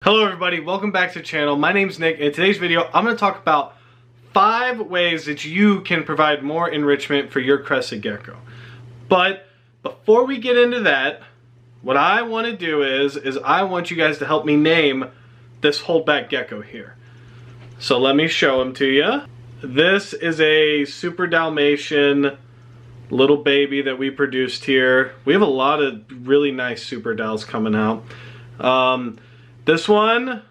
Hello everybody, welcome back to the channel. My name's Nick, and in today's video I'm going to talk about 5 ways that you can provide more enrichment for your crested gecko. But before we get into that, what I want to do is I want you guys to help me name this holdback gecko here. So let me show him to you. This is a Super Dalmatian little baby that we produced here. We have a lot of really nice Super Dals coming out. This one,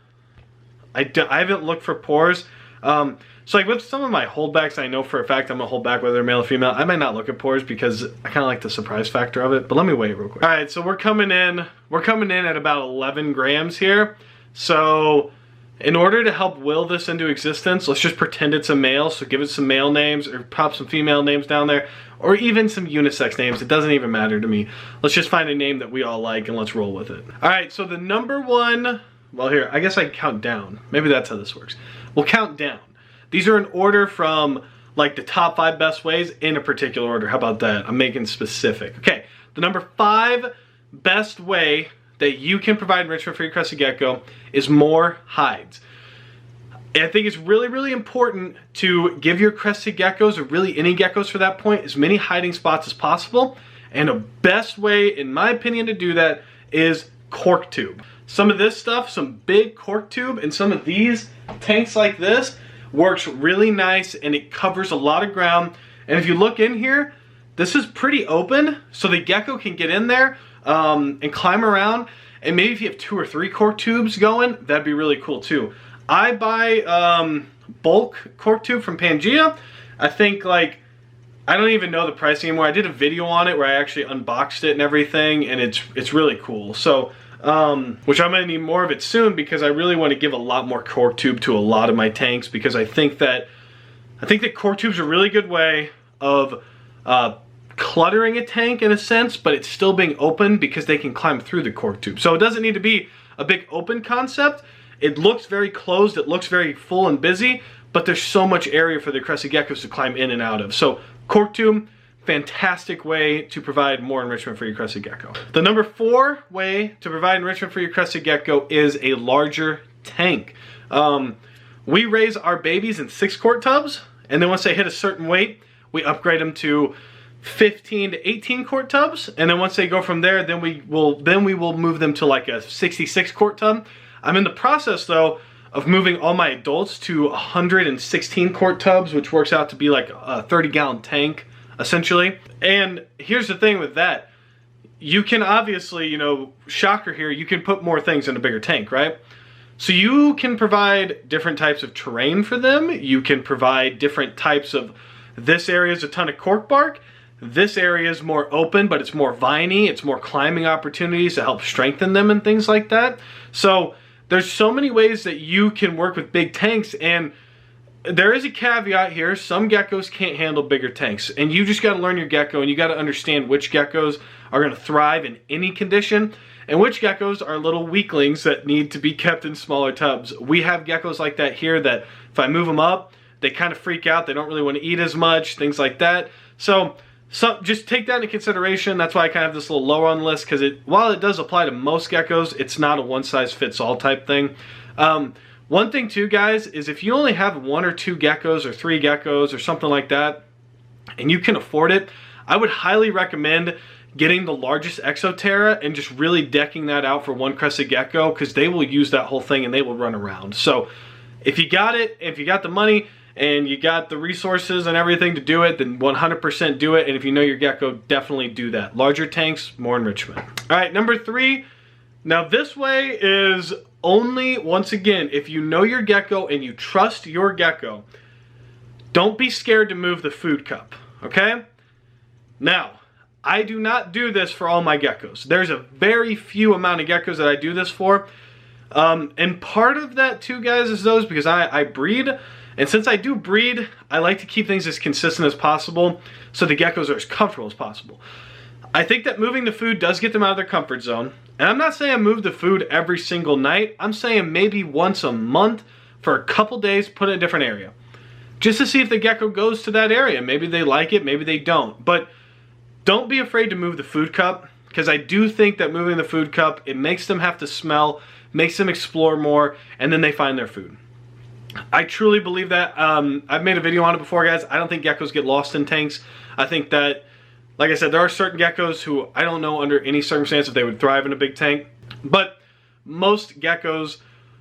I haven't looked for pores. So like with some of my holdbacks, I know for a fact I'm gonna hold back whether they're male or female. I might not look at pores because I kind of like the surprise factor of it. But let me wait real quick. All right, so we're coming in at about 11 grams here. So in order to help will this into existence, let's just pretend it's a male. So give it some male names or pop some female names down there, or even some unisex names. It doesn't even matter to me. Let's just find a name that we all like and let's roll with it. All right, so the number one, well here, I guess I can count down. Maybe that's how this works. We'll count down. These are in order from like the top 5 best ways in a particular order. How about that? I'm making specific. Okay, the number 5 best way that you can provide enrichment for your crested gecko is more hides. And I think it's really, really important to give your crested geckos, or really any geckos for that point, as many hiding spots as possible. And the best way, in my opinion, to do that is cork tube. Some of this stuff, some big cork tube, and some of these tanks like this works really nice, and it covers a lot of ground. And if you look in here, this is pretty open, so the gecko can get in there and climb around. And maybe if you have 2 or 3 cork tubes going, that'd be really cool too. I buy bulk cork tube from Pangea. I think like, I don't even know the price anymore. I did a video on it where I actually unboxed it and everything, and it's really cool. So, which I'm gonna need more of it soon because I really want to give a lot more cork tube to a lot of my tanks, because I think that cork tube's a really good way of cluttering a tank in a sense, but it's still being open because they can climb through the cork tube. So it doesn't need to be a big open concept. It looks very closed, it looks very full and busy, but there's so much area for the crested geckos to climb in and out of. So cork tube, fantastic way to provide more enrichment for your crested gecko. The number 4 way to provide enrichment for your crested gecko is a larger tank. We raise our babies in 6-quart tubs, and then once they hit a certain weight, we upgrade them to 15 to 18 quart tubs, and then once they go from there, then we will move them to like a 66 quart tub. I'm in the process though of moving all my adults to 116 quart tubs, which works out to be like a 30-gallon tank essentially. And here's the thing with that, you can obviously, you know, shocker here, you can put more things in a bigger tank, right? So you can provide different types of terrain for them. You can provide different types of, this area is a ton of cork bark. This area is more open, but it's more viney. It's more climbing opportunities to help strengthen them and things like that. So there's so many ways that you can work with big tanks, and there is a caveat here. Some geckos can't handle bigger tanks, and you just got to learn your gecko, and you got to understand which geckos are going to thrive in any condition and which geckos are little weaklings that need to be kept in smaller tubs. We have geckos like that here that if I move them up, they kind of freak out. They don't really want to eat as much, things like that. So just take that into consideration. That's why I kind of have this little lower on the list, because while it does apply to most geckos, it's not a one-size-fits-all type thing. One thing too, guys, is if you only have 1 or 2 geckos or 3 geckos or something like that, and you can afford it, I would highly recommend getting the largest Exoterra and just really decking that out for 1 crested gecko, because they will use that whole thing and they will run around. So if you got it, if you got the money, and you got the resources and everything to do it, then 100% do it. And if you know your gecko, definitely do that. Larger tanks, more enrichment. All right, number 3. Now this way is only, once again, if you know your gecko and you trust your gecko, don't be scared to move the food cup, okay? Now, I do not do this for all my geckos. There's a very few amount of geckos that I do this for. And part of that too, guys, is those because I breed. And since I do breed, I like to keep things as consistent as possible so the geckos are as comfortable as possible. I think that moving the food does get them out of their comfort zone. And I'm not saying move the food every single night. I'm saying maybe once a month for a couple days, put it in a different area. Just to see if the gecko goes to that area. Maybe they like it, maybe they don't. But don't be afraid to move the food cup, because I do think that moving the food cup, it makes them have to smell makes them explore more, and then they find their food. I truly believe that. I've made a video on it before, guys. I don't think geckos get lost in tanks. I think that, like I said, there are certain geckos who I don't know under any circumstance if they would thrive in a big tank. But most geckos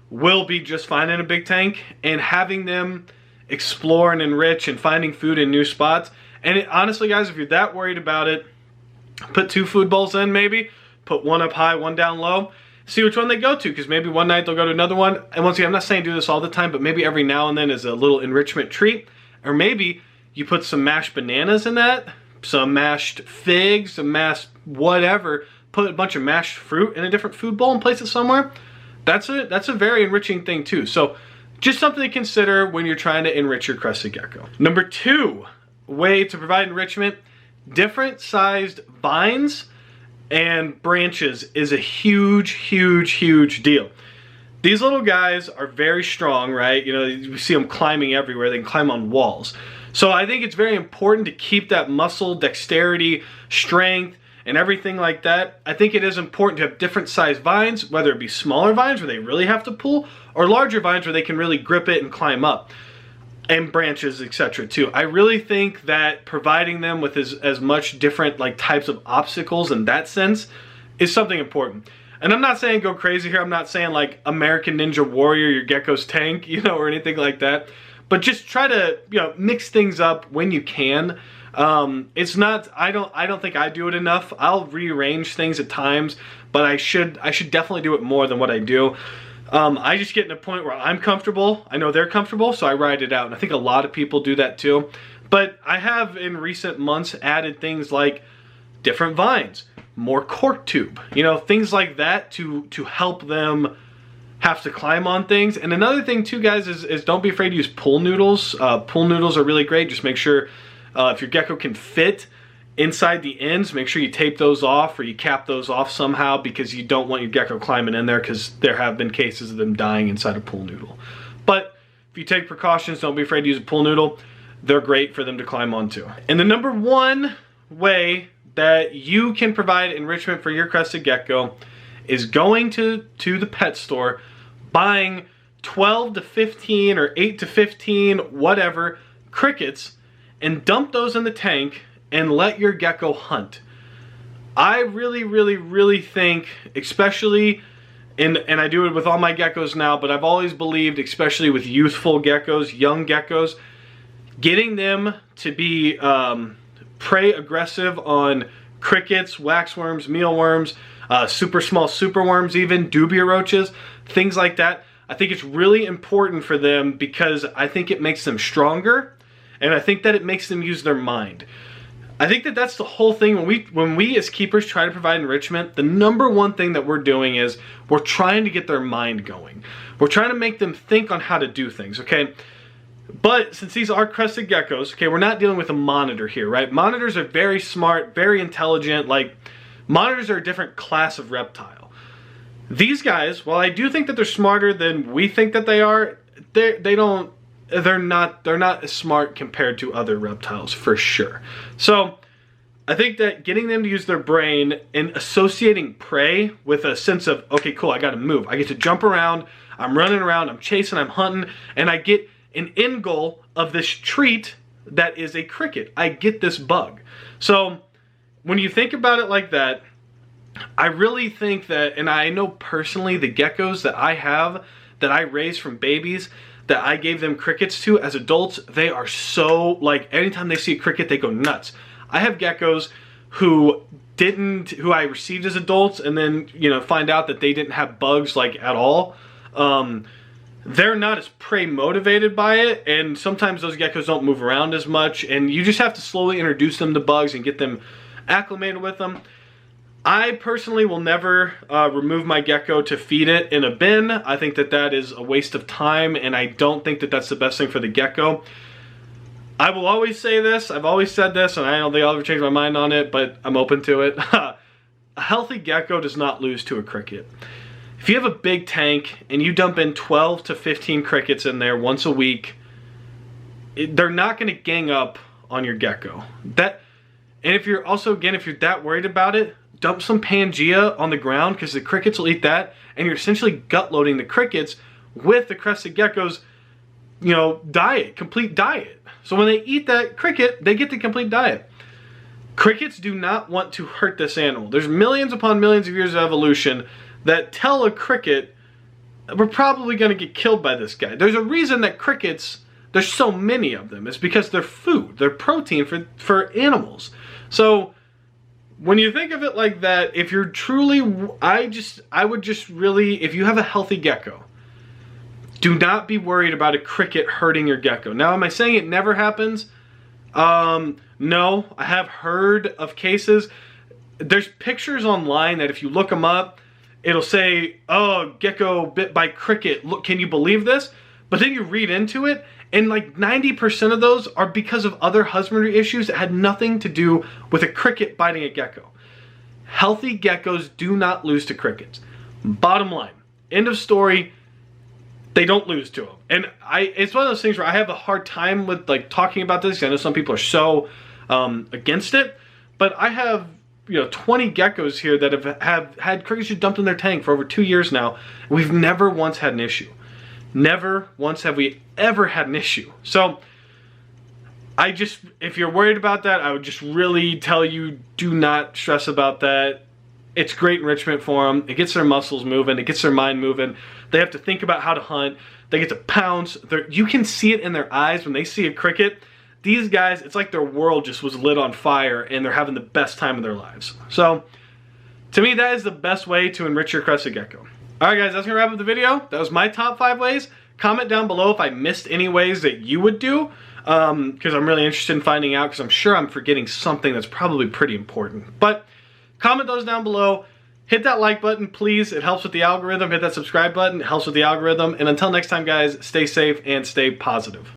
will be just fine in a big tank, and having them explore and enrich and finding food in new spots. And honestly, guys, if you're that worried about it, put 2 food bowls in maybe. Put one up high, one down low. See which one they go to, because maybe one night they'll go to another one. And once again, I'm not saying do this all the time, but maybe every now and then is a little enrichment treat. Or maybe you put some mashed bananas in that, some mashed figs, some mashed whatever. Put a bunch of mashed fruit in a different food bowl and place it somewhere. That's a very enriching thing too. So just something to consider when you're trying to enrich your crested gecko. Number 2 way to provide enrichment, different sized vines and branches is a huge deal. These little guys are very strong, right? You know, you see them climbing everywhere. They can climb on walls. So I think it's very important to keep that muscle, dexterity, strength, and everything like that. I think it is important to have different sized vines, whether it be smaller vines where they really have to pull, or larger vines where they can really grip it and climb up. And branches, etc. too. I really think that providing them with as much different like types of obstacles in that sense is something important. And I'm not saying go crazy here. I'm not saying like American Ninja Warrior, your gecko's tank, you know, or anything like that. But just try to, you know, mix things up when you can. It's not, I don't think I do it enough. I'll rearrange things at times, but I should definitely do it more than what I do. I just get in a point where I'm comfortable, I know they're comfortable, so I ride it out. And I think a lot of people do that too. But I have in recent months added things like different vines, more cork tube, you know, things like that to help them have to climb on things. And another thing too, guys, is don't be afraid to use pool noodles. Pool noodles are really great. Just make sure if your gecko can fit inside the ends, make sure you tape those off or you cap those off somehow, because you don't want your gecko climbing in there, because there have been cases of them dying inside a pool noodle. But if you take precautions, don't be afraid to use a pool noodle. They're great for them to climb onto. And the number 1 way that you can provide enrichment for your crested gecko is going to the pet store, buying 12 to 15 or 8 to 15, whatever, crickets, and dump those in the tank and let your gecko hunt. I really think, especially, and I do it with all my geckos now, but I've always believed, especially with youthful geckos, young geckos, getting them to be prey aggressive on crickets, waxworms, mealworms, super small superworms even, dubia roaches, things like that. I think it's really important for them because I think it makes them stronger, and I think that it makes them use their mind. I think that that's the whole thing. When we as keepers try to provide enrichment, the number 1 thing that we're doing is we're trying to get their mind going. We're trying to make them think on how to do things, okay? But since these are crested geckos, okay, we're not dealing with a monitor here, right? Monitors are very smart, very intelligent. Like, monitors are a different class of reptile. These guys, while I do think that they're smarter than we think that they are, they're not as smart compared to other reptiles, for sure. So I think that getting them to use their brain and associating prey with a sense of, okay, cool, I gotta move. I get to jump around, I'm running around, I'm chasing, I'm hunting, and I get an end goal of this treat that is a cricket. I get this bug. So when you think about it like that, I really think that, and I know personally the geckos that I have, that I raised from babies, that I gave them crickets to as adults, they are so, like, anytime they see a cricket, they go nuts. I have geckos who I received as adults and then, you know, find out that they didn't have bugs, like, at all. They're not as prey motivated by it, and sometimes those geckos don't move around as much, and you just have to slowly introduce them to bugs and get them acclimated with them. I personally will never remove my gecko to feed it in a bin. I think that that is a waste of time, and I don't think that that's the best thing for the gecko. I will always say this, I've always said this, and I don't think I'll ever change my mind on it, but I'm open to it. A healthy gecko does not lose to a cricket. If you have a big tank and you dump in 12 to 15 crickets in there once a week, they're not going to gang up on your gecko. And if you're also, again, if you're that worried about it, dump some Pangea on the ground, because the crickets will eat that, and you're essentially gut loading the crickets with the crested gecko's, you know, diet, complete diet. So when they eat that cricket, they get the complete diet. Crickets do not want to hurt this animal. There's millions upon millions of years of evolution that tell a cricket, we're probably going to get killed by this guy. There's a reason that crickets, there's so many of them. It's because they're food. They're protein for animals. So when you think of it like that, if you're truly, I would just really, if you have a healthy gecko, do not be worried about a cricket hurting your gecko. Now, am I saying it never happens? No, I have heard of cases. There's pictures online that if you look them up, it'll say, oh, gecko bit by cricket. Look, can you believe this? But then you read into it, and like 90% of those are because of other husbandry issues that had nothing to do with a cricket biting a gecko. Healthy geckos do not lose to crickets. Bottom line, end of story. They don't lose to them. And it's one of those things where I have a hard time with like talking about this. I know some people are so against it, but I have, you know, 20 geckos here that have had crickets just dumped in their tank for over 2 years now. We've never once had an issue. Never once have we ever had an issue. So if you're worried about that, I would just really tell you, do not stress about that. It's great enrichment for them. It gets their muscles moving. It gets their mind moving. They have to think about how to hunt. They get to pounce. You can see it in their eyes when they see a cricket. These guys, it's like their world just was lit on fire and they're having the best time of their lives. So, to me, that is the best way to enrich your crested gecko. Alright guys, that's going to wrap up the video. That was my top 5 ways. Comment down below if I missed any ways that you would do, because I'm really interested in finding out, because I'm sure I'm forgetting something that's probably pretty important. But comment those down below. Hit that like button, please. It helps with the algorithm. Hit that subscribe button. It helps with the algorithm. And until next time, guys, stay safe and stay positive.